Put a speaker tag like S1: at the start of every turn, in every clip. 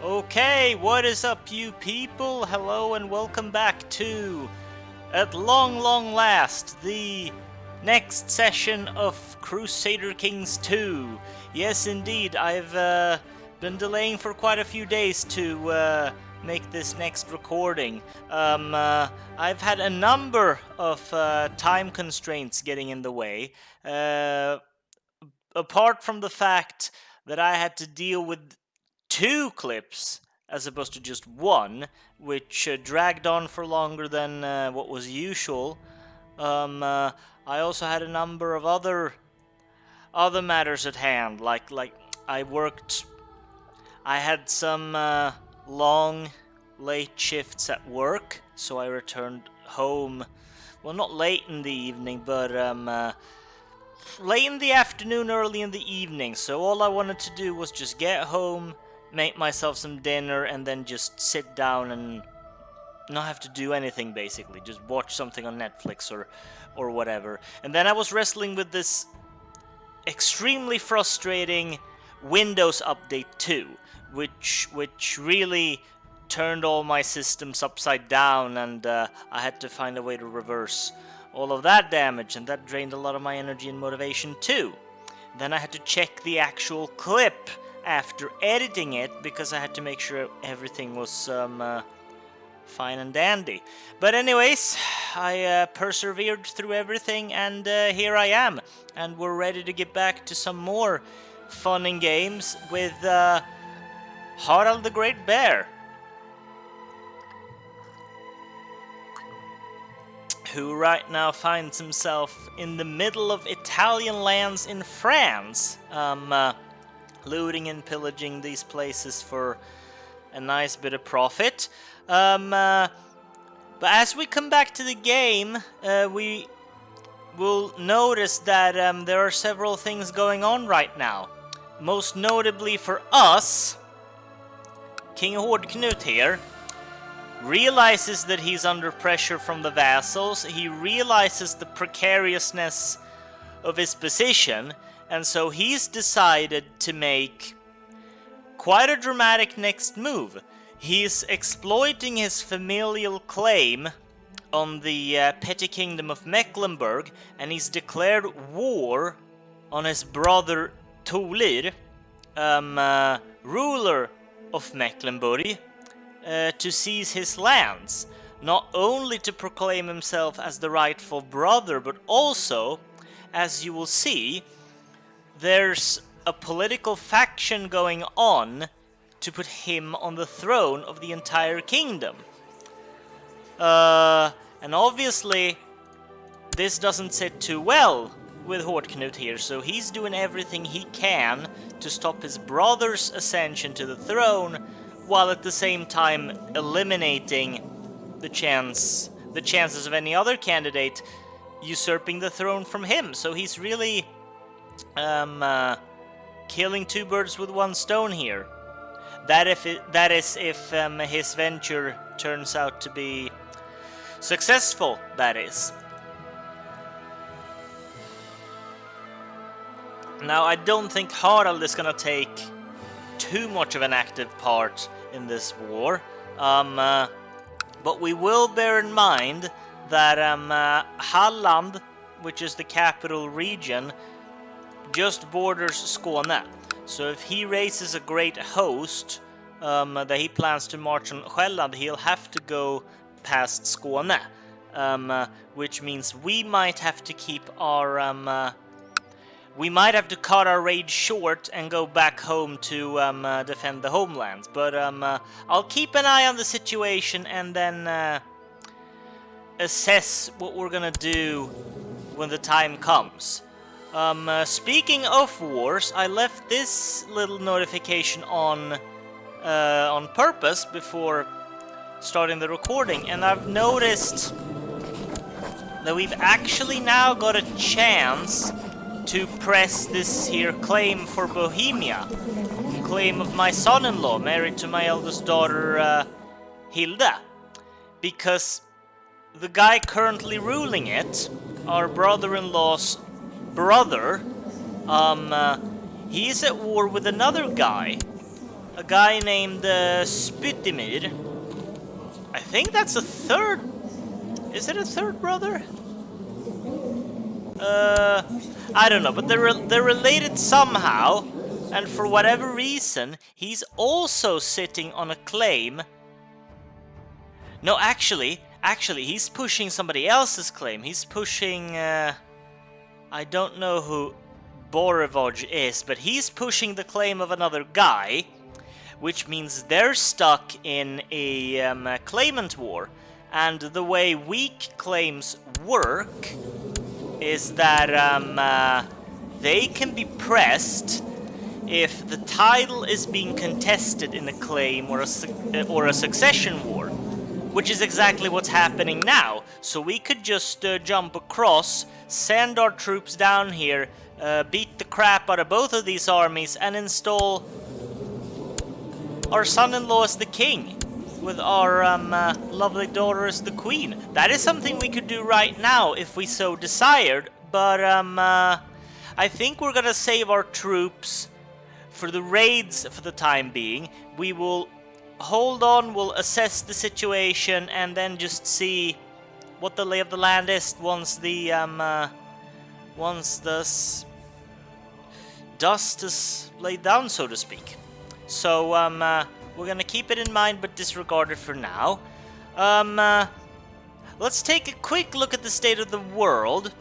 S1: Okay, what is up, you people? Hello and welcome back to, at long last, the next session of Crusader Kings 2. Yes, indeed, I've been delaying for quite a few days to make this next recording. I've had a number of time constraints getting in the way. Apart from the fact that I had to deal with 2 clips as opposed to just one, which dragged on for longer than what was usual. I also had a number of other matters at hand, like I had some long, late shifts at work, so I returned home. Well, not late in the evening, but late in the afternoon, early in the evening. So all I wanted to do was just get home, make myself some dinner, and then just sit down and not have to do anything, basically. Just watch something on Netflix or whatever. And then I was wrestling with this extremely frustrating Windows Update 2, which really turned all my systems upside down, and I had to find a way to reverse all of that damage, and that drained a lot of my energy and motivation too. Then I had to check the actual clip after editing it, because I had to make sure everything was fine and dandy. But anyways, I persevered through everything, and here I am. And we're ready to get back to some more fun and games with Harald the Great Bear, who right now finds himself in the middle of Italian lands in France, looting and pillaging these places for a nice bit of profit. But as we come back to the game, we will notice that there are several things going on right now. Most notably for us, King Knud here realizes that he's under pressure from the vassals. He realizes the precariousness of his position, and so he's decided to make quite a dramatic next move. He's exploiting his familial claim on the petty kingdom of Mecklenburg, and he's declared war on his brother Tolir, ruler of Mecklenburg, to seize his lands, not only to proclaim himself as the rightful brother, but also, as you will see, there's a political faction going on to put him on the throne of the entire kingdom. And obviously, this doesn't sit too well with Knud here, so he's doing everything he can to stop his brother's ascension to the throne, while at the same time eliminating the chances of any other candidate usurping the throne from him. So he's really killing 2 birds with 1 stone here. That is if his venture turns out to be successful, that is. Now, I don't think Harald is gonna take too much of an active part in this war, but we will bear in mind that Halland, which is the capital region, just borders Skåne. So if he raises a great host that he plans to march on Själland, he'll have to go past Skåne, which means we might have to keep our we might have to cut our raid short and go back home to defend the homelands. But I'll keep an eye on the situation and then assess what we're gonna do when the time comes. Speaking of wars, I left this little notification on purpose before starting the recording, and I've noticed that we've actually now got a chance to press this here claim for Bohemia, claim of my son-in-law, married to my eldest daughter, Hilda, because the guy currently ruling it, our brother-in-law's brother, he's at war with another guy, a guy named Spytimir. I think that's a third... Is it a third brother? I don't know, but they're related somehow, and for whatever reason, he's also sitting on a claim. No, actually, he's pushing somebody else's claim. He's pushing, I don't know who Borevoj is, but he's pushing the claim of another guy, which means they're stuck in a claimant war. And the way weak claims work is that they can be pressed if the title is being contested in a claim or a succession war, which is exactly what's happening now. So we could just jump across, send our troops down here, beat the crap out of both of these armies, and install our son-in-law as the king, with our lovely daughter as the queen. That is something we could do right now if we so desired, but I think we're gonna save our troops for the raids for the time being. We will hold on, we'll assess the situation, and then just see what the lay of the land is once the dust is laid down, so to speak. So we're gonna keep it in mind but disregard it for now. Let's take a quick look at the state of the world.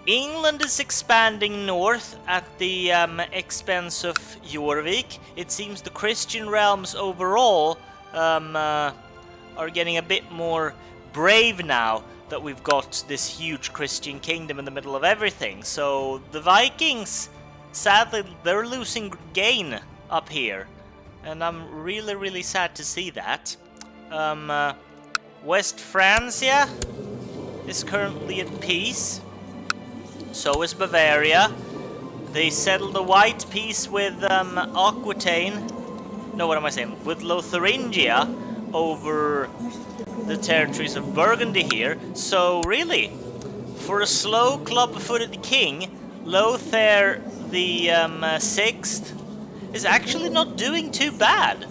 S1: England is expanding north at the expense of Jorvik. It seems the Christian realms overall are getting a bit more brave now that we've got this huge Christian kingdom in the middle of everything. So the Vikings, sadly, they're losing gain up here, and I'm really sad to see that. West Francia is currently at peace. So is Bavaria. They settled a white peace with Aquitaine. No, what am I saying? With Lotharingia over the territories of Burgundy here. So really, for a slow club-footed king, Lothair the 6th is actually not doing too bad.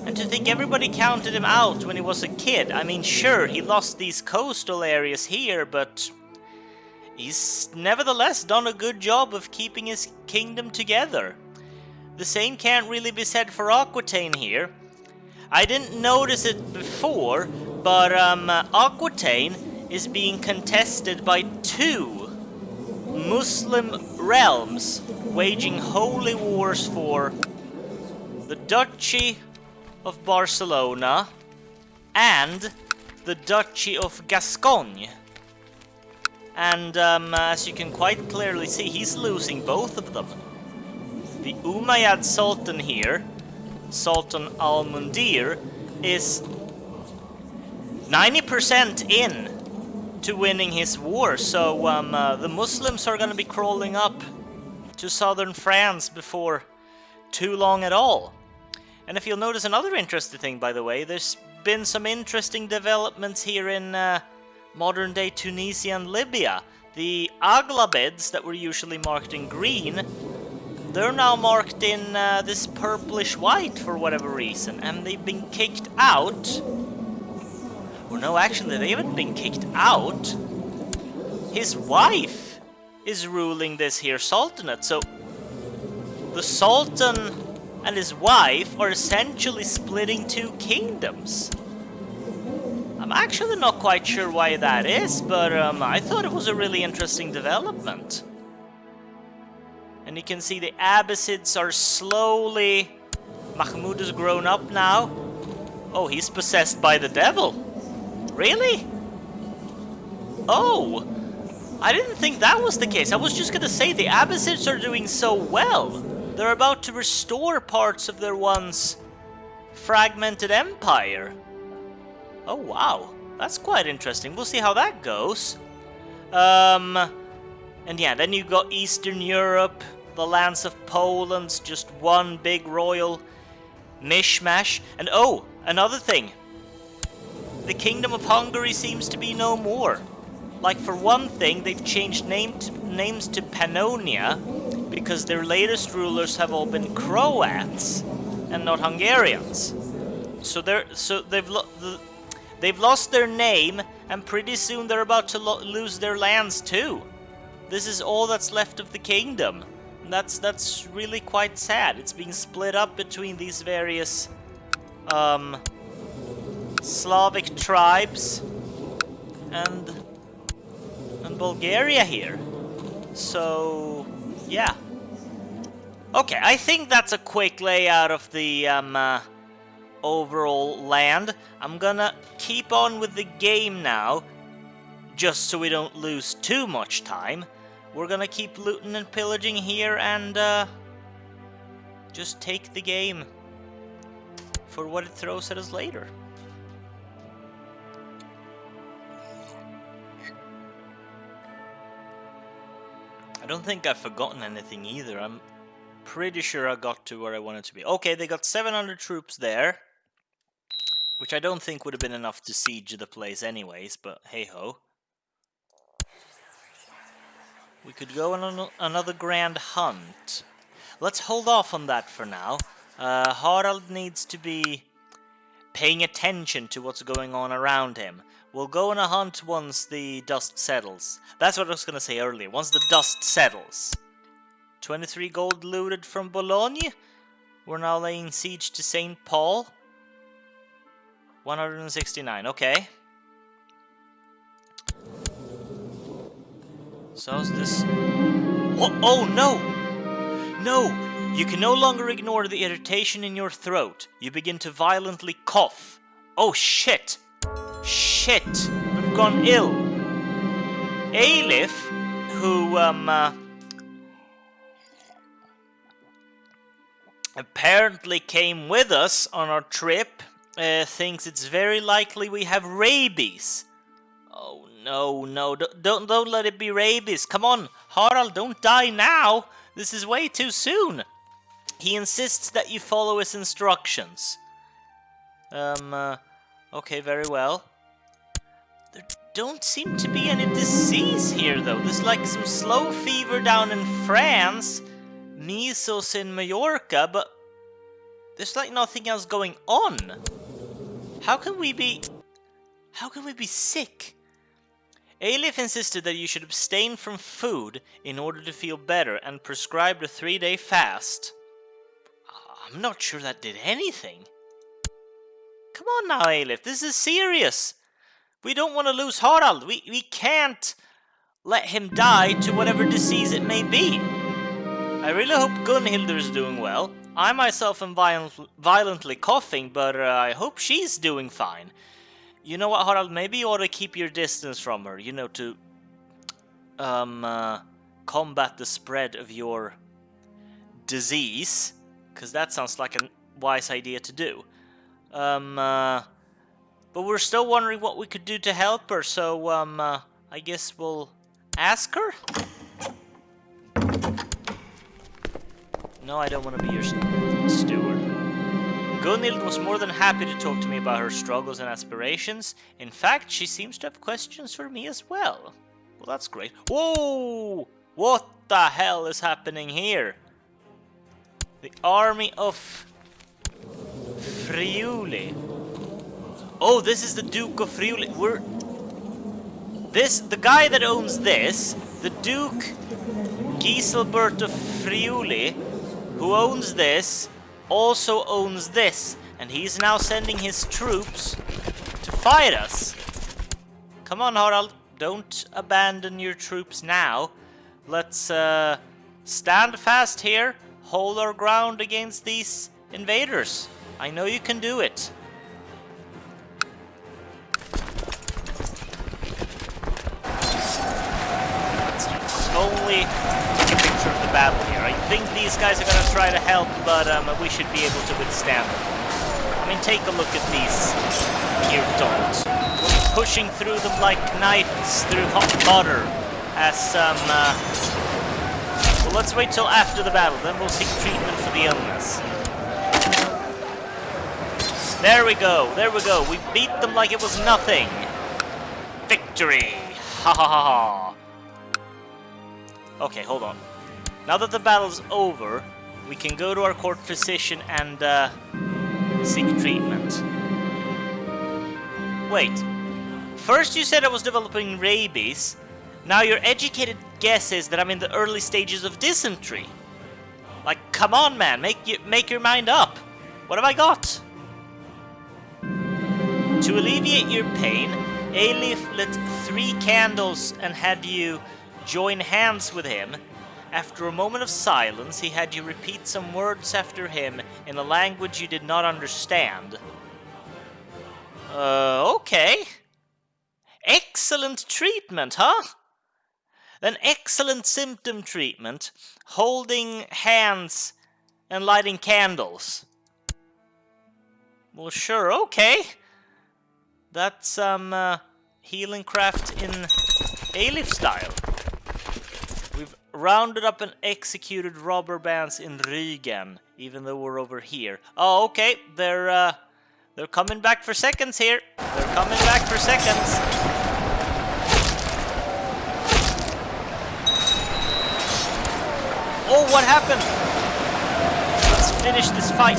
S1: And to think everybody counted him out when he was a kid. I mean, sure, he lost these coastal areas here, but he's nevertheless done a good job of keeping his kingdom together. The same can't really be said for Aquitaine here. I didn't notice it before, but Aquitaine is being contested by 2 Muslim realms waging holy wars for the Duchy of Barcelona and the Duchy of Gascogne. And as you can quite clearly see, he's losing both of them. The Umayyad Sultan here, Sultan al-Mundir, is 90% in to winning his war. So the Muslims are going to be crawling up to southern France before too long at all. And if you'll notice another interesting thing, by the way, there's been some interesting developments here in modern-day Tunisia and Libya. The Aghlabids that were usually marked in green, they're now marked in this purplish-white for whatever reason, and they've been kicked out. Or no, actually, they haven't been kicked out. His wife is ruling this here sultanate, so the sultan and his wife are essentially splitting 2 kingdoms. I'm actually not quite sure why that is, but I thought it was a really interesting development. And you can see the Abbasids are slowly... Mahmud has grown up now. Oh, he's possessed by the devil. Really? Oh, I didn't think that was the case. I was just gonna say the Abbasids are doing so well. They're about to restore parts of their once fragmented empire. Oh wow, that's quite interesting. We'll see how that goes. And yeah, then you got Eastern Europe, the lands of Poland's just one big royal mishmash. And oh, another thing. The Kingdom of Hungary seems to be no more. Like, for one thing, they've changed names to Pannonia because their latest rulers have all been Croats. and not Hungarians. So they've lost their name, and pretty soon they're about to lose their lands too. This is all that's left of the kingdom. And that's really quite sad. It's being split up between these various Slavic tribes and Bulgaria here. So yeah. Okay, I think that's a quick layout of the overall land. I'm gonna keep on with the game now, just so we don't lose too much time. We're gonna keep looting and pillaging here and just take the game for what it throws at us later. I don't think I've forgotten anything either. I'm pretty sure I got to where I wanted to be. Okay, they got 700 troops there, which I don't think would have been enough to siege the place anyways, but hey-ho. We could go on another grand hunt. Let's hold off on that for now. Harald needs to be paying attention to what's going on around him. We'll go on a hunt once the dust settles. That's what I was going to say earlier. Once the dust settles. 23 gold looted from Boulogne. We're now laying siege to St. Paul. 169, okay. So how's this? Oh no! No! You can no longer ignore the irritation in your throat. You begin to violently cough. Oh shit! Shit! We've gone ill. Eilif, who apparently came with us on our trip, thinks it's very likely we have rabies. Oh no, don't let it be rabies. Come on, Harald, don't die now. This is way too soon. He insists that you follow his instructions. Okay, very well. There don't seem to be any disease here, though. There's like some slow fever down in France, measles in Mallorca, but there's like nothing else going on. How can we be sick? Eilif insisted that you should abstain from food in order to feel better and prescribed a 3-day fast. I'm not sure that did anything. Come on now, Eilif, this is serious. We don't want to lose Harald. We can't let him die to whatever disease it may be. I really hope Gunhilder's doing well. I myself am violently coughing, but I hope she's doing fine. You know what, Harald? Maybe you ought to keep your distance from her, you know, to combat the spread of your disease, because that sounds like a wise idea to do. But we're still wondering what we could do to help her, so I guess we'll ask her? No, I don't want to be your steward. Gunhild was more than happy to talk to me about her struggles and aspirations. In fact, she seems to have questions for me as well. Well, that's great. Whoa! What the hell is happening here? The army of Friuli. Oh, this is the Duke of Friuli. The guy that owns this, the Duke Giselbert of Friuli, who owns this, also owns this, and he's now sending his troops to fight us. Come on, Harald, don't abandon your troops now. Let's stand fast here, hold our ground against these invaders. I know you can do it. Let's only take a picture of the battle here. I think these guys are going to try to help, but we should be able to withstand them. I mean, take a look at these here dogs. We'll be pushing through them like knives through hot butter as well, let's wait till after the battle, then we'll seek treatment for the illness. There we go, we beat them like it was nothing. Victory! Ha ha ha ha! Okay, hold on. Now that the battle's over, we can go to our court physician and seek treatment. Wait. First you said I was developing rabies. Now your educated guess is that I'm in the early stages of dysentery. Like, come on, man. Make your mind up. What have I got? To alleviate your pain, Eilif lit 3 candles and had you join hands with him. After a moment of silence, he had you repeat some words after him in a language you did not understand. Okay. Excellent treatment, huh? Then excellent symptom treatment, holding hands and lighting candles. Well, sure, okay. That's some healing craft in Eilif style. We've rounded up and executed robber bands in Rügen, even though we're over here. Oh, okay, they're coming back for seconds here. They're coming back for seconds. Oh, what happened? Let's finish this fight.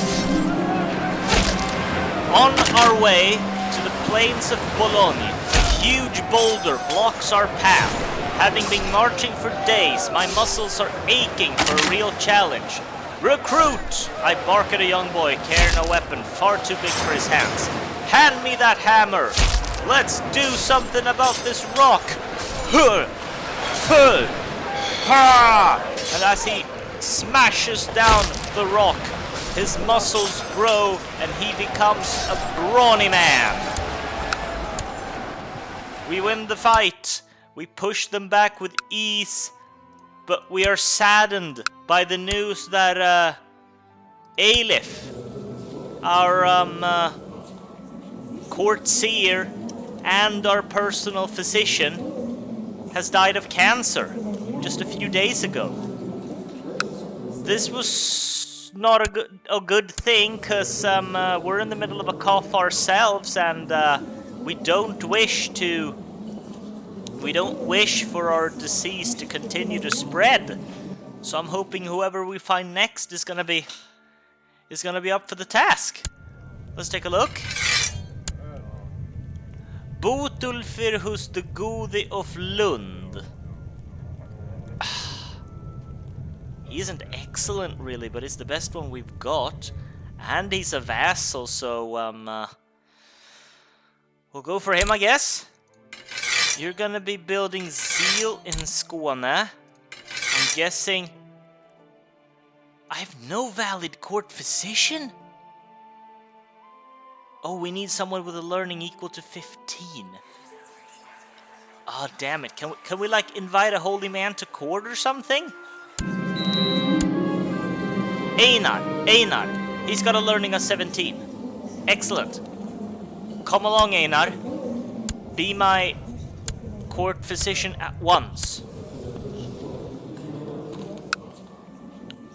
S1: On our way to the plains of Boulogne, a huge boulder blocks our path. Having been marching for days, my muscles are aching for a real challenge. Recruit! I bark at a young boy carrying a weapon far too big for his hands. Hand me that hammer! Let's do something about this rock! Huh! Huh! Ha! And as he smashes down the rock, his muscles grow and he becomes a brawny man. We win the fight. We push them back with ease, but we are saddened by the news that Eilif, our court seer and our personal physician, has died of cancer just a few days ago. This was not a good thing, because we're in the middle of a cough ourselves, and we don't wish for our disease to continue to spread. So I'm hoping whoever we find next is gonna be up for the task. Let's take a look. Botulfir hos de Gode of Lund. He isn't excellent really, but it's the best one we've got. And he's a vassal, so we'll go for him, I guess. You're gonna be building zeal in Skåne. I'm guessing I have no valid court physician? Oh, we need someone with a learning equal to 15. Oh, damn it. Can we like invite a holy man to court or something? Einar. He's got a learning of 17. Excellent. Come along, Einar. Be my court physician at once.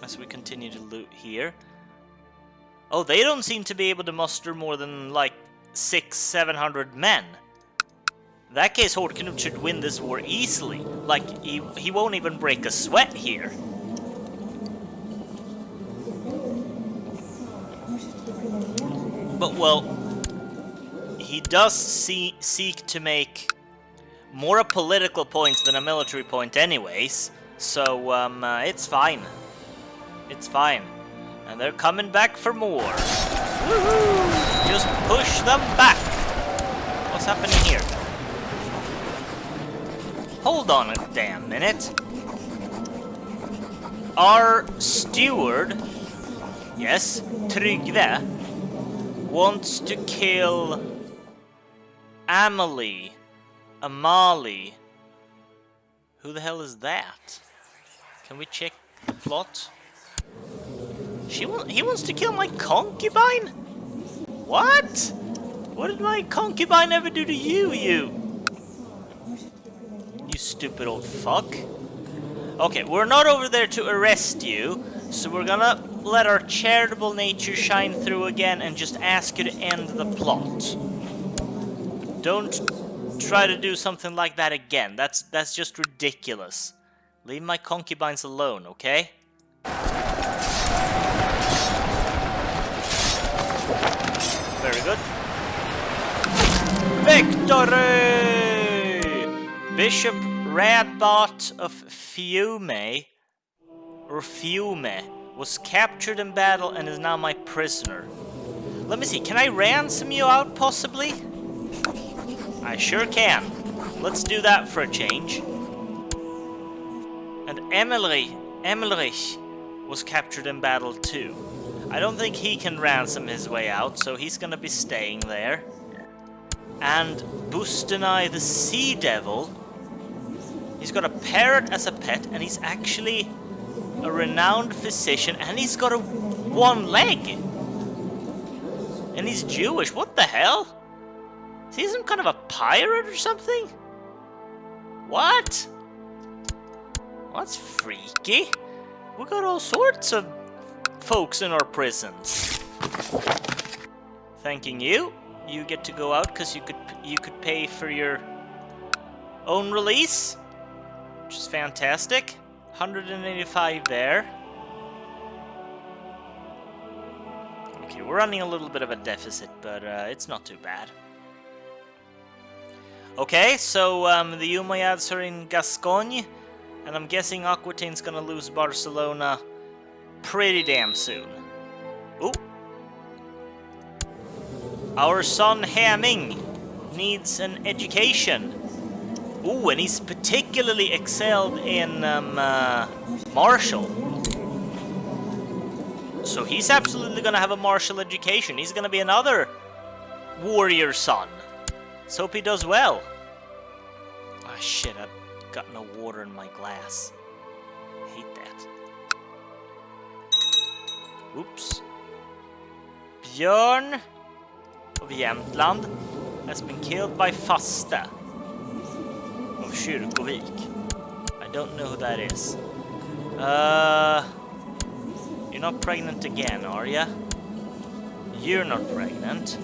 S1: As we continue to loot here. Oh, they don't seem to be able to muster more than like 600-700 men. In that case, Haraldr Knud should win this war easily. Like, he won't even break a sweat here. But, well, he does seek to make more a political point than a military point anyways. So, it's fine. It's fine. And they're coming back for more. Woohoo! Just push them back. What's happening here? Hold on a damn minute. Our steward, yes, Trygve, wants to kill Amalie. Who the hell is that? Can we check the plot? He wants to kill my concubine? What? What did my concubine ever do to you, you stupid old fuck? Okay, we're not over there to arrest you, so we're gonna let our charitable nature shine through again and just ask you to end the plot. Don't try to do something like that again. That's just ridiculous. Leave my concubines alone, okay? Victory! Bishop Radbot of Fiume, or Fiume, was captured in battle and is now my prisoner. Let me see, can I ransom you out possibly? I sure can. Let's do that for a change. And Emmerich was captured in battle too. I don't think he can ransom his way out, so he's gonna be staying there. And Bustenai the Sea Devil, he's got a parrot as a pet, and he's actually a renowned physician, and he's got a one leg. And he's Jewish, what the hell? Is he some kind of a pirate or something? What? That's freaky. We got all sorts of folks in our prisons. Thanking you. You get to go out because you could pay for your own release, which is fantastic. 185 there. Okay, we're running a little bit of a deficit, but it's not too bad. Okay, so the Umayyads are in Gascogne, and I'm guessing Aquitaine's gonna lose Barcelona pretty damn soon. Ooh. Our son Hemming needs an education. Ooh, and he's particularly excelled in martial. So he's absolutely gonna have a martial education. He's gonna be another warrior son. Let's hope he does well. Ah, shit, I've got no water in my glass. I hate that. Oops. Björn of Jämtland has been killed by Fasta of Kyrkovik. I don't know who that is. You're not pregnant again, are ya? You're not pregnant.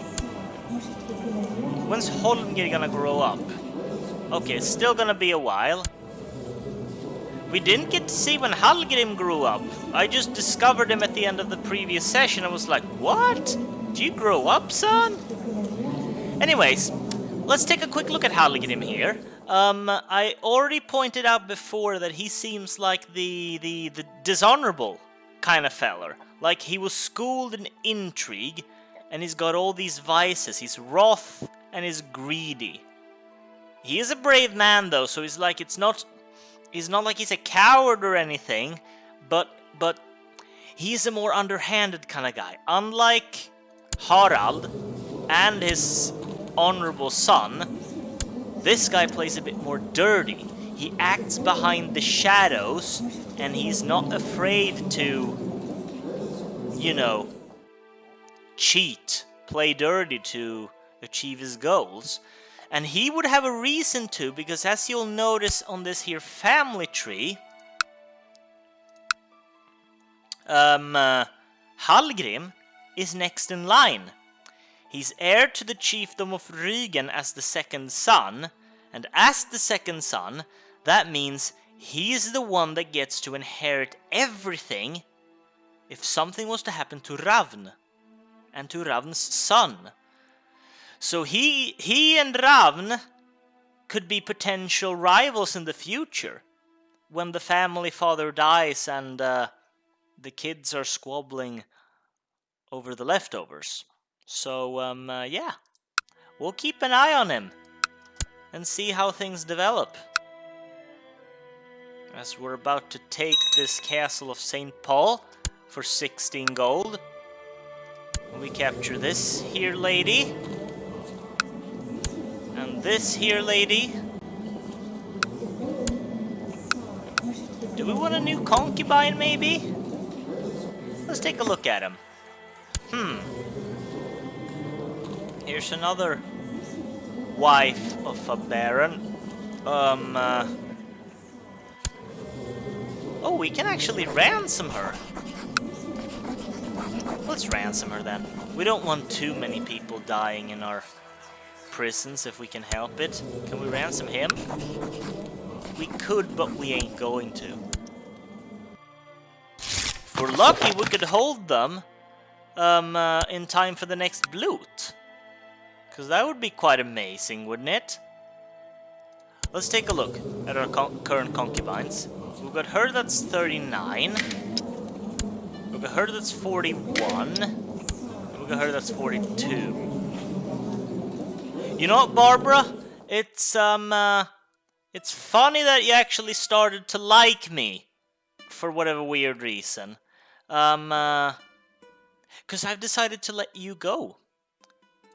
S1: When's Holmgir gonna grow up? Okay, it's still gonna be a while. We didn't get to see when Hallgrim grew up. I just discovered him at the end of the previous session. I was like, what? Did you grow up, son? Anyways, let's take a quick look at Hallgrim here. I already pointed out before that he seems like the dishonorable kind of feller. Like he was schooled in intrigue, and he's got all these vices. He's wroth and he's greedy. He is a brave man though, so he's like he's not like he's a coward or anything, but he's a more underhanded kind of guy. Unlike Harald and his honorable son, this guy plays a bit more dirty. He acts behind the shadows, and he's not afraid to, you know, cheat, play dirty to achieve his goals. And he would have a reason to, because as you'll notice on this here family tree, Hallgrim is next in line. He's heir to the chiefdom of Rügen as the second son, and as the second son, that means he's the one that gets to inherit everything if something was to happen to Ravn and to Ravn's son. So he and Ravn could be potential rivals in the future when the family father dies and the kids are squabbling over the leftovers. So, yeah, we'll keep an eye on him and see how things develop. As we're about to take this castle of St. Paul for 16 gold. We capture this here lady. And this here lady. Do we want a new concubine, maybe? Let's take a look at him. Here's another wife of a baron. Oh, we can actually ransom her. Let's ransom her then. We don't want too many people dying in our prisons if we can help it. Can we ransom him? We could, but we ain't going to. If we're lucky, we could hold them in time for the next bloot. Because that would be quite amazing, wouldn't it? Let's take a look at our current concubines. We've got her that's 39. We've got her that's 41. And we've got her that's 42. You know what, Barbara? It's funny that you actually started to like me. For whatever weird reason. Because I've decided to let you go.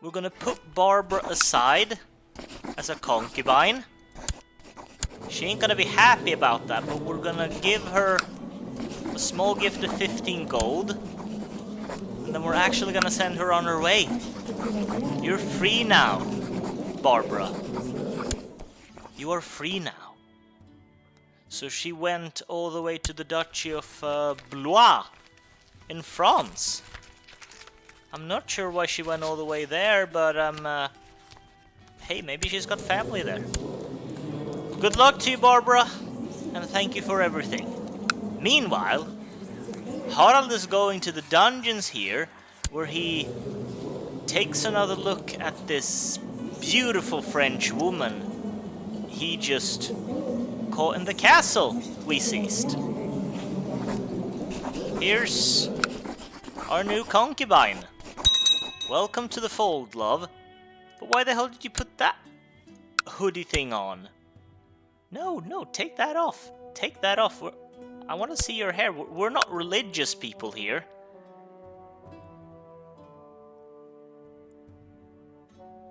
S1: We're gonna put Barbara aside as a concubine. She ain't gonna be happy about that, but we're gonna give her a small gift of 15 gold. And then we're actually gonna send her on her way. You're free now, Barbara. You are free now. So she went all the way to the Duchy of Boulogne in France. I'm not sure why she went all the way there, but hey, maybe she's got family there. Good luck to you, Barbara, and thank you for everything. Meanwhile, Harald is going to the dungeons here, where he takes another look at this beautiful French woman he just caught in the castle we seized. Here's our new concubine. Welcome to the fold, love. But why the hell did you put that hoodie thing on? No, take that off. Take that off. I want to see your hair. We're not religious people here.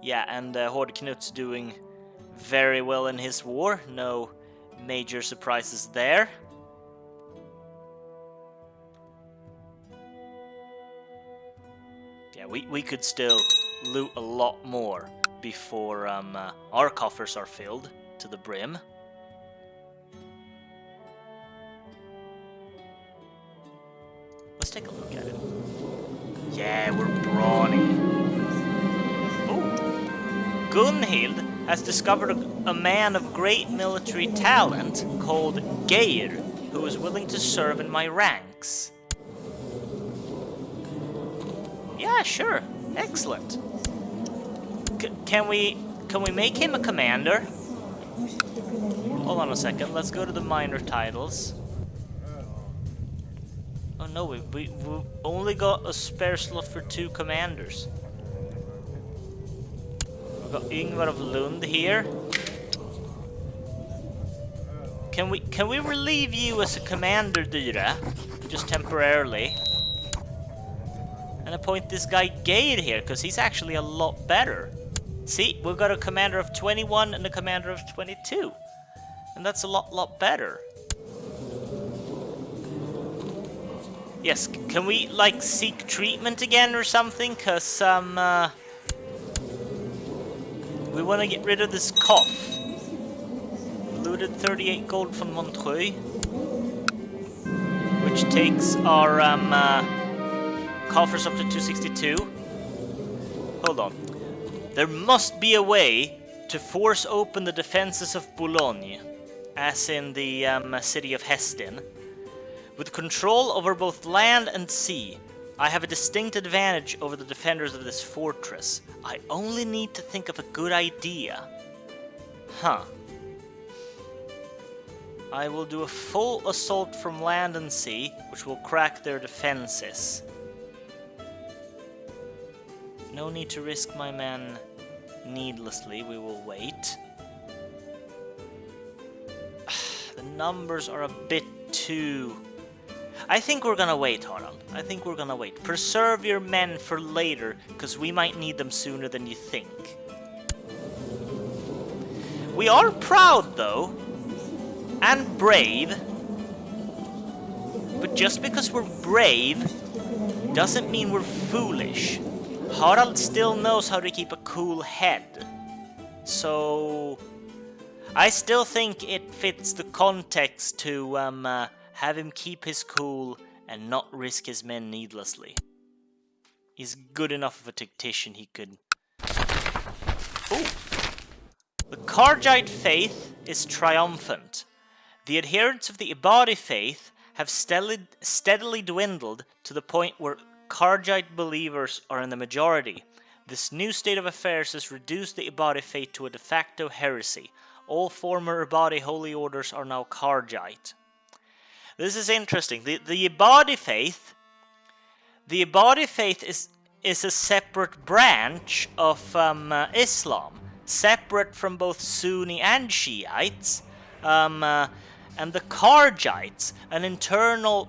S1: Yeah, and Haraldr Knud's doing very well in his war. No major surprises there. Yeah, we could still loot a lot more before our coffers are filled to the brim. Let's take a look at it. Yeah, we're brawny. Oh, Gunhild has discovered a man of great military talent called Geir, who is willing to serve in my ranks. Yeah, sure. Excellent. Can we make him a commander? Hold on a second. Let's go to the minor titles. Oh no, we only got a spare slot for 2 commanders. We've got Ingvar of Lund here. Can we relieve you as a commander, Dyra? Just temporarily. And appoint this guy Geir here, because he's actually a lot better. See, we've got a commander of 21 and a commander of 22. And that's a lot better. Yes, can we, like, seek treatment again or something? Because, we want to get rid of this cough. Looted 38 gold from Montreuil. Which takes our, coffers up to 262. Hold on. There must be a way to force open the defenses of Boulogne, as in the city of Hestin. With control over both land and sea, I have a distinct advantage over the defenders of this fortress. I only need to think of a good idea. Huh. I will do a full assault from land and sea, which will crack their defenses. No need to risk my men needlessly, we will wait. The numbers are a bit too... I think we're gonna wait, Harald. I think we're gonna wait. Preserve your men for later, because we might need them sooner than you think. We are proud, though, and brave. But just because we're brave doesn't mean we're foolish. Harald still knows how to keep a cool head. So I still think it fits the context to have him keep his cool and not risk his men needlessly. He's good enough of a tactician he could... Ooh. The Kharjite faith is triumphant. The adherents of the Ibadi faith have steadily dwindled to the point where Kharjite believers are in the majority. This new state of affairs has reduced the Ibadi faith to a de facto heresy. All former Ibadi holy orders are now Kharjite. This is interesting. The Ibadi faith is a separate branch of Islam, separate from both Sunni and Shiites, and the Kharjites, an internal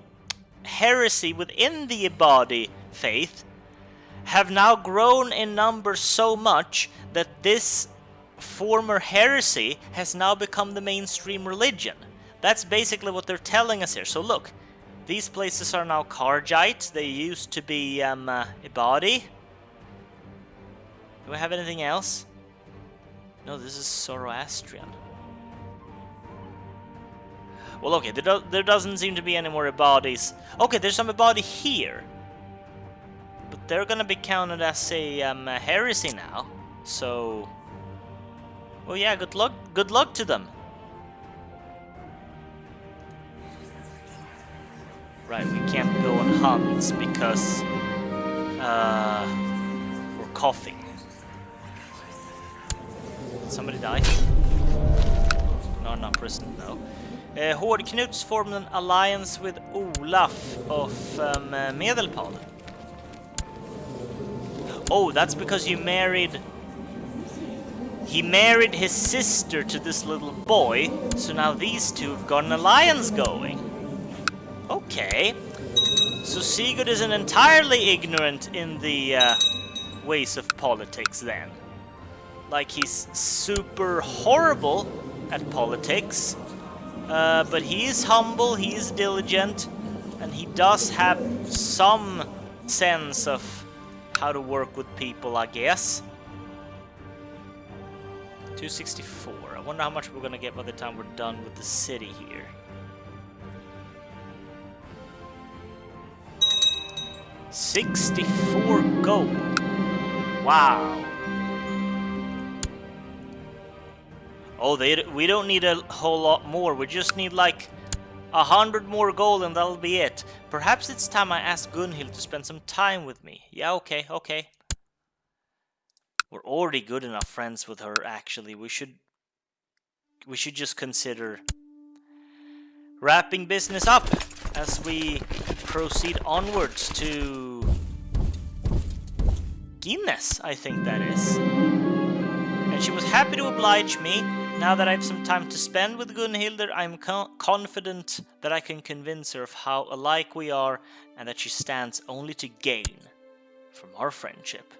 S1: heresy within the Ibadi faith, have now grown in numbers so much that this former heresy has now become the mainstream religion. That's basically what they're telling us here. So look, these places are now Kharjites. They used to be Ibadi. Do I have anything else? No, this is Zoroastrian. Well, okay, there doesn't seem to be any more Ibadis. Okay, there's some Ibadi here. But they're gonna be counted as a heresy now. So... well, yeah, good luck to them. Right, we can't go on hunts because we're coughing. Somebody die? No, not prison, no. Haraldr Knuds formed an alliance with Olaf of Medelpad. Oh, that's because he married his sister to this little boy, so now these two have got an alliance going. Okay, so Sigurd isn't entirely ignorant in the ways of politics then. Like, he's super horrible at politics, but he is humble, he is diligent, and he does have some sense of how to work with people, I guess. 264. I wonder how much we're gonna get by the time we're done with the city here. $64 gold. Wow. Oh, we don't need a whole lot more. We just need like 100 more gold and that'll be it. Perhaps it's time I ask Gunhild to spend some time with me. Yeah, okay. We're already good enough friends with her, actually. We should just consider wrapping business up as we proceed onwards to Guinness, I think that is. And she was happy to oblige me. Now that I have some time to spend with Gunhildr, I'm confident that I can convince her of how alike we are and that she stands only to gain from our friendship.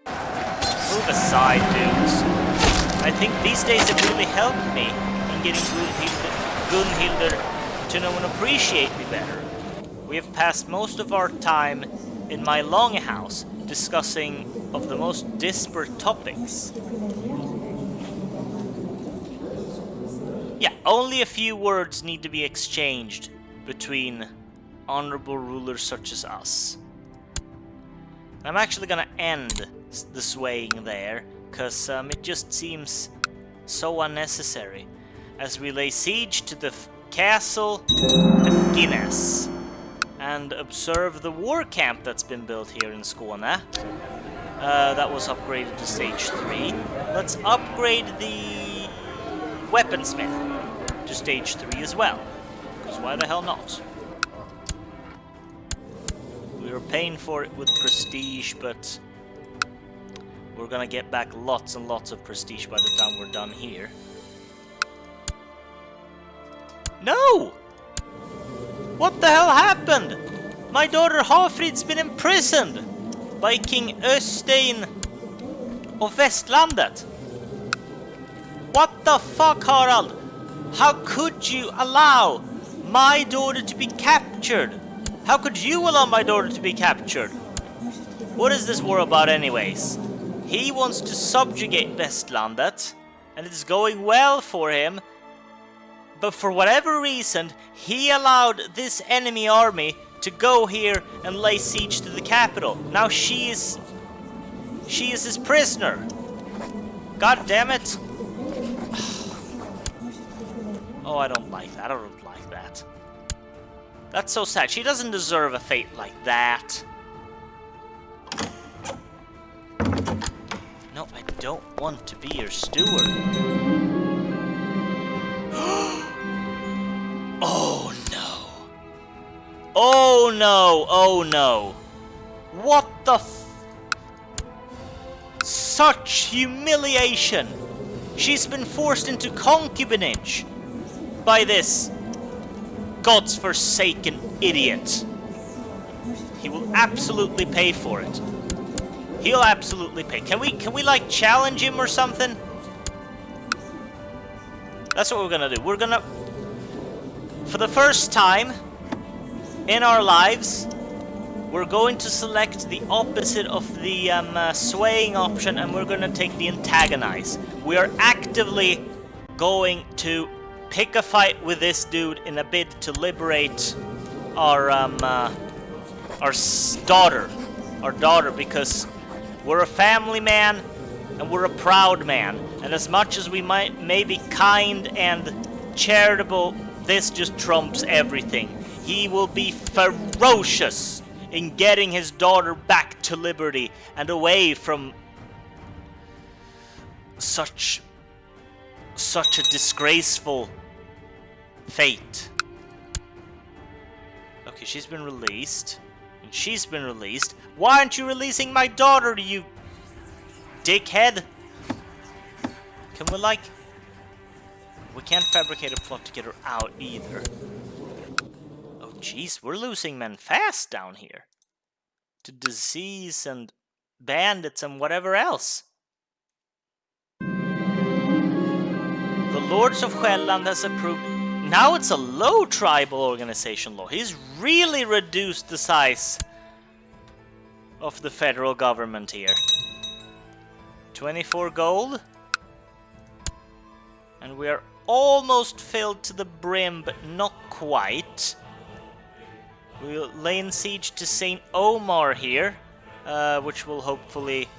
S1: Move aside, dudes. I think these days have really helped me in getting Gunhildr to know and appreciate me better. We have passed most of our time in my longhouse discussing of the most disparate topics. Yeah, only a few words need to be exchanged between honorable rulers such as us. I'm actually gonna end the swaying there, because it just seems so unnecessary, as we lay siege to the castle at Guinness and observe the war camp that's been built here in Skåne. That was upgraded to stage 3. Let's upgrade the weaponsmith to stage 3 as well, because why the hell not? We were paying for it with prestige, but we're gonna get back lots and lots of prestige by the time we're done here. No! What the hell happened? My daughter Hafrid's been imprisoned by King Øystein of Vestlandet. What the fuck, Harald? How could you allow my daughter to be captured? How could you allow my daughter to be captured? What is this war about anyways? He wants to subjugate Vestlandet, and it's going well for him, but for whatever reason, he allowed this enemy army to go here and lay siege to the capital. Now she is his prisoner. God damn it. Oh, I don't like that. I don't like that. That's so sad. She doesn't deserve a fate like that. don't want to be your steward. Oh no. Oh no, oh no. What the Such humiliation! She's been forced into concubinage by this God's forsaken idiot. He will absolutely pay for it. He'll absolutely pay. Can we like challenge him or something? That's what we're gonna do. We're gonna, for the first time in our lives, we're going to select the opposite of the swaying option, and we're going to take the antagonize. We are actively going to pick a fight with this dude in a bid to liberate our daughter, because we're a family man and we're a proud man. And as much as we may be kind and charitable, this just trumps everything. He will be ferocious in getting his daughter back to liberty and away from such a disgraceful fate. Okay, she's been released. And she's been released. Why aren't you releasing my daughter, you dickhead? Can we like... We can't fabricate a plot to get her out either. Oh jeez, we're losing men fast down here. To disease and bandits and whatever else. The Lords of Själland has approved... Now it's a low tribal organization law. He's really reduced the size of the federal government here. 24 gold. And we are almost filled to the brim, but not quite. We'll lay in siege to St. Omar here, which will hopefully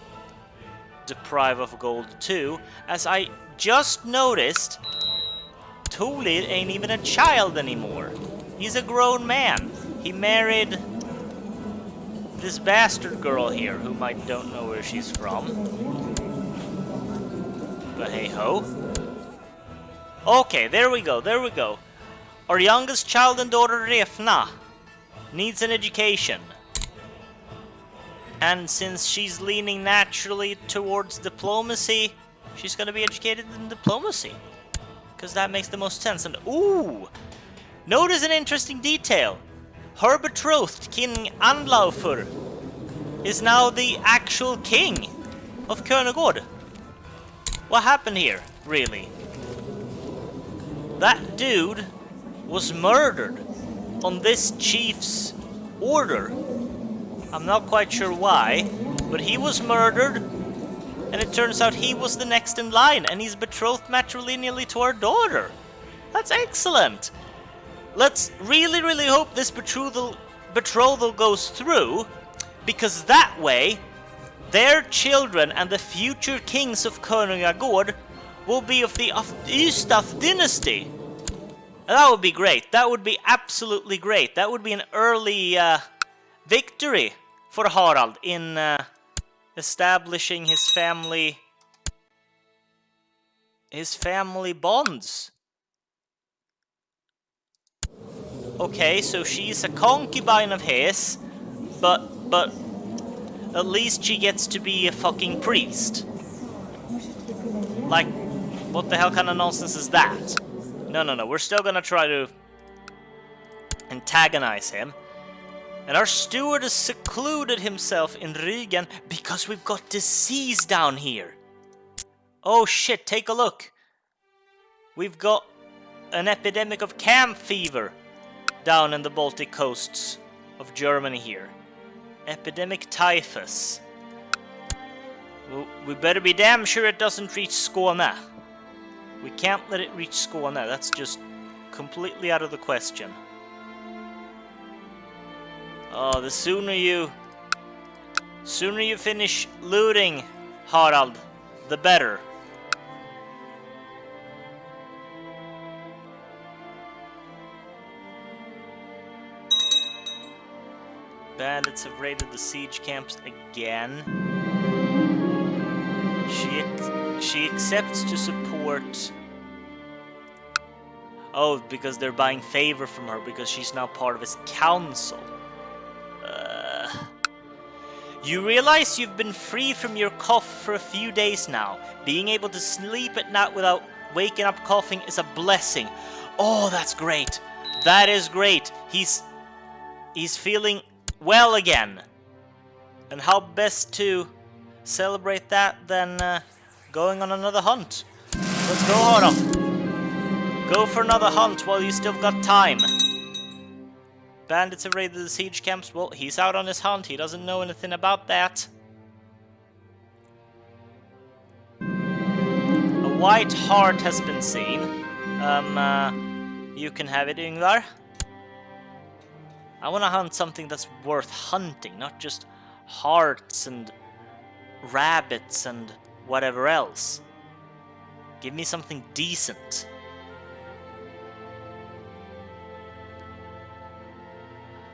S1: deprive of gold too. As I just noticed, Tulid ain't even a child anymore. He's a grown man. He married this bastard girl here, whom I don't know where she's from. But hey ho. Okay, there we go, there we go. Our youngest child and daughter, Refna, needs an education. And since she's leaning naturally towards diplomacy, she's gonna be educated in diplomacy. Because that makes the most sense. And ooh! Notice an interesting detail. Her betrothed, King Knud, is now the actual king of Königård. What happened here, really? That dude was murdered on this chief's order. I'm not quite sure why, but he was murdered, and it turns out he was the next in line, and he's betrothed matrilineally to our daughter. That's excellent. Let's really, really hope this betrothal goes through, because that way, their children and the future kings of Königård will be of the Ystad dynasty. And that would be great. That would be absolutely great. That would be an early victory for Harald in establishing his family bonds. Okay, so she's a concubine of his, but at least she gets to be a fucking priest. Like, what the hell kind of nonsense is that? No, we're still gonna try to antagonize him. And our steward has secluded himself in Rügen because we've got disease down here. Oh shit, take a look. We've got an epidemic of camp fever down in the Baltic coasts of Germany here. Epidemic typhus. Well, we better be damn sure it doesn't reach Skåne. We can't let it reach Skåne. That's just completely out of the question. Oh, the sooner you finish looting, Harald, the better. Bandits have raided the siege camps again. She accepts to support... Oh, because they're buying favor from her because she's now part of his council. You realize you've been free from your cough for a few days now. Being able to sleep at night without waking up coughing is a blessing. Oh, that's great. That is great. He's feeling well again. And how best to celebrate that than going on another hunt. Let's go, Haraldr. Go for another hunt while you still got time. Bandits have raided the siege camps. Well, he's out on his hunt. He doesn't know anything about that. A white hart has been seen. You can have it, Yngvar. I want to hunt something that's worth hunting, not just harts and rabbits and whatever else. Give me something decent.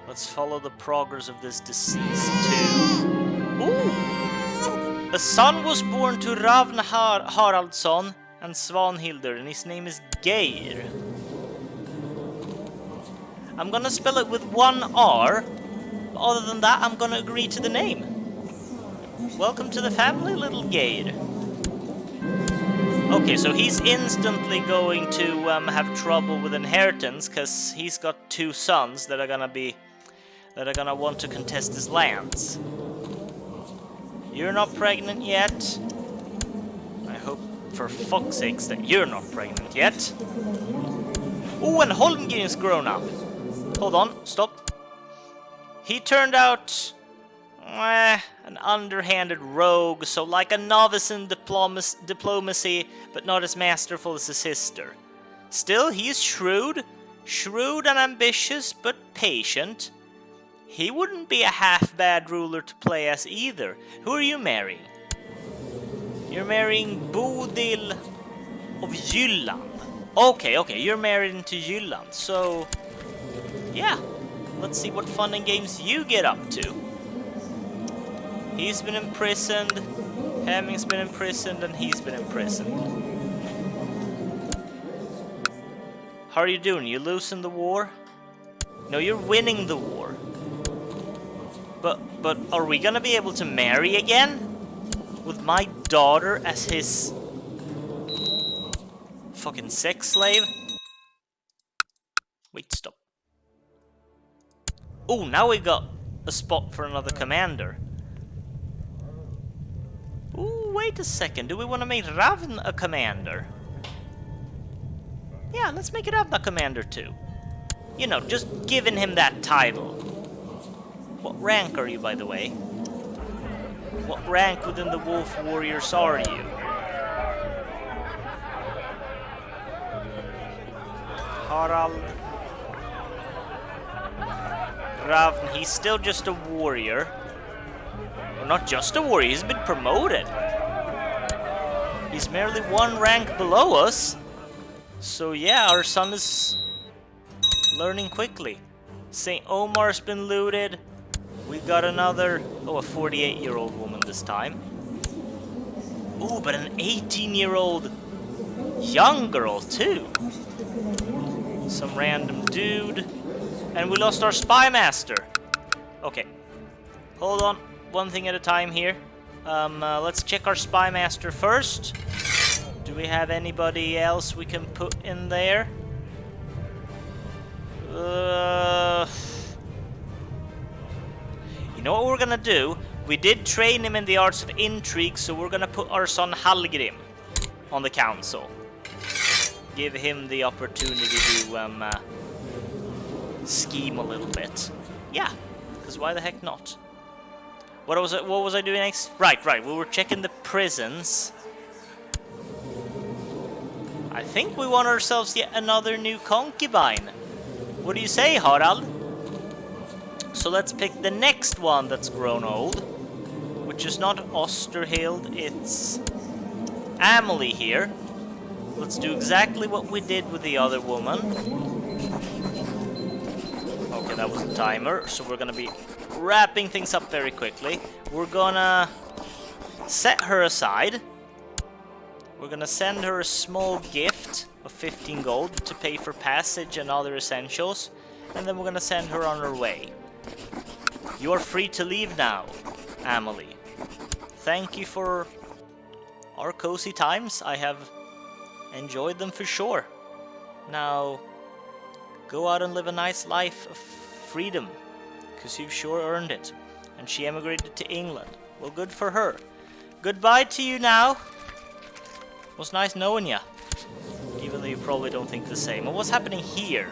S1: Let's follow the progress of this deceased too. Ooh! A son was born to Ravn Haraldsson and Svanhildr, and his name is Geir. I'm gonna spell it with one R. But other than that, I'm gonna agree to the name. Welcome to the family, little Geir. Okay, so he's instantly going to have trouble with inheritance because he's got two sons that are gonna want to contest his lands. You're not pregnant yet. I hope, for fuck's sakes, that you're not pregnant yet. Oh, and Holmgren's grown up. Hold on, stop. He turned out an underhanded rogue, so like a novice in diplomacy, but not as masterful as his sister. Still, he's shrewd and ambitious, but patient. He wouldn't be a half-bad ruler to play as either. Who are you marrying? You're marrying Bodil of Jylland. Okay, you're married into Jylland, so... yeah, let's see what fun and games you get up to. He's been imprisoned, Hemming's been imprisoned, and he's been imprisoned. How are you doing? You losing the war? No, you're winning the war. But are we gonna be able to marry again? With my daughter as his fucking sex slave? Wait, stop. Oh, now we got a spot for another commander. Ooh, wait a second. Do we want to make Ravn a commander? Yeah, let's make Ravn a commander too. You know, just giving him that title. What rank are you, by the way? What rank within the Wolf Warriors are you? Harald. Ravn, he's still just a warrior. Or not just a warrior, he's been promoted. He's merely one rank below us. So yeah, our son is learning quickly. St. Omar's been looted. We got another, a 48-year-old woman this time. Ooh, but an 18-year-old young girl too. Some random dude. And we lost our spy master. Okay. Hold on. One thing at a time here. Let's check our spy master first. Do we have anybody else we can put in there? You know what we're gonna do? We did train him in the arts of intrigue, so we're gonna put our son Hallgrim on the council. Give him the opportunity to scheme a little bit. Yeah, because why the heck not? What was I doing next? Right, we were checking the prisons. I think we want ourselves yet another new concubine. What do you say, Harald? So let's pick the next one that's grown old, which is not Osterhild, it's Amelie here. Let's do exactly what we did with the other woman. Okay, that was a timer, so we're gonna be wrapping things up very quickly. We're gonna set her aside, We're gonna send her a small gift of 15 gold to pay for passage and other essentials, and then we're gonna send her on her way. You are free to leave now, Amelie. Thank you for our cozy times. I have enjoyed them for sure. Now, go out and live a nice life of freedom, because you've sure earned it. And she emigrated to England. Well, good for her. Goodbye to you now. It was nice knowing ya. Even though you probably don't think the same. And what's happening here?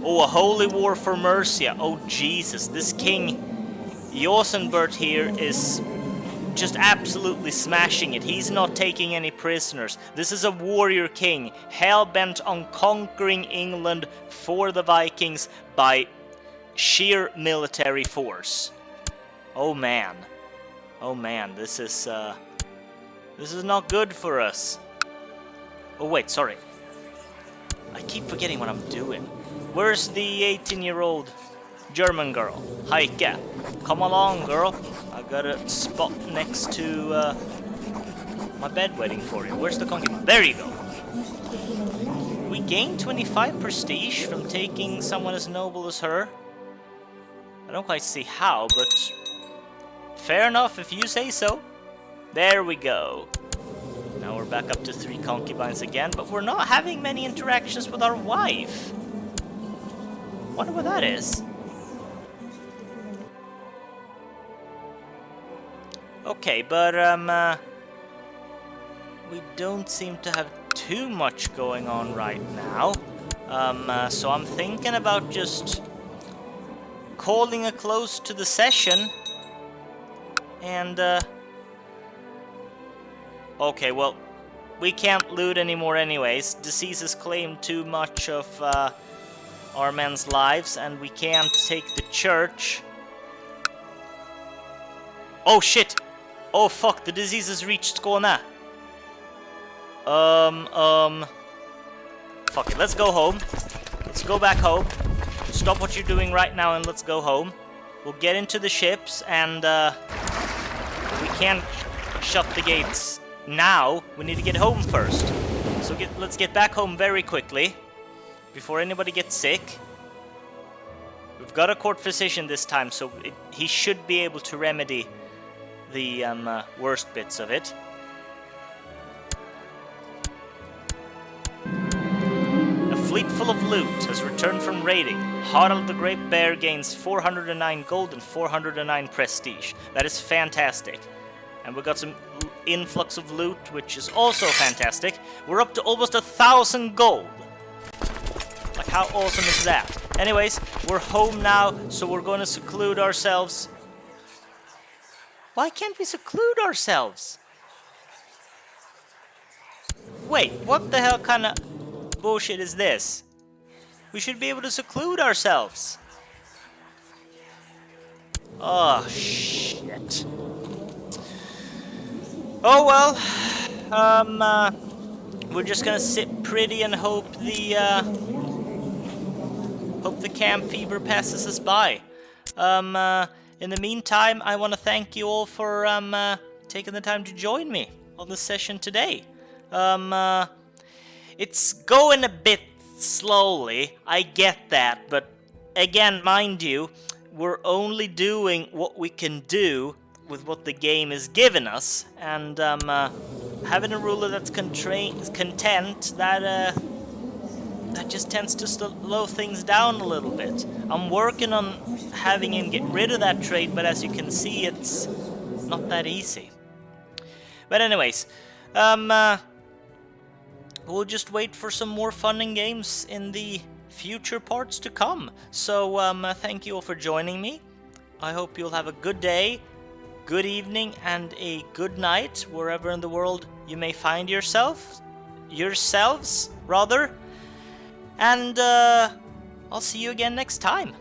S1: Oh, a holy war for Mercia. Oh, Jesus. This King Josenbert here is just absolutely smashing it. He's not taking any prisoners. This is a warrior king, hell-bent on conquering England for the Vikings by sheer military force. Oh man. Oh man, this is not good for us. Oh wait, sorry. I keep forgetting what I'm doing. Where's the 18-year-old German girl? Heike. Come along, girl. I got a spot next to my bed waiting for you. Where's the concubine? There you go. We gained 25 prestige from taking someone as noble as her. I don't quite see how, but fair enough if you say so. There we go. Now we're back up to 3 concubines again, but we're not having many interactions with our wife. Wonder what that is. Okay, but we don't seem to have too much going on right now. So I'm thinking about just calling a close to the session. And okay, well, we can't loot anymore anyways. Diseases claim too much of our men's lives, and we can't take the church. Oh shit! Oh fuck, the disease has reached Skåne. Fuck it, let's go home. Let's go back home. Stop what you're doing right now and let's go home. We'll get into the ships and we can't shut the gates now. We need to get home first. So let's get back home very quickly before anybody gets sick. We've got a court physician this time, so he should be able to remedy the worst bits of it. A fleet full of loot has returned from raiding. Haraldr the Great Bear gains 409 gold and 409 prestige. That is fantastic. And we got some influx of loot, which is also fantastic. We're up to almost 1,000 gold. Like, how awesome is that? Anyways, we're home now, so we're going to seclude ourselves. Why can't we seclude ourselves? Wait, what the hell kind of bullshit is this? We should be able to seclude ourselves. Oh, shit. Oh, well. We're just gonna sit pretty and hope the camp fever passes us by. In the meantime, I want to thank you all for taking the time to join me on this session today. It's going a bit slowly, I get that, but again, mind you, we're only doing what we can do with what the game is giving us, and having a ruler that's content, that just tends to slow things down a little bit. I'm working on having him get rid of that trait, but as you can see, it's not that easy. But anyways, we'll just wait for some more fun and games in the future parts to come. So thank you all for joining me. I hope you'll have a good day, good evening, and a good night wherever in the world you may find yourselves, rather. And I'll see you again next time.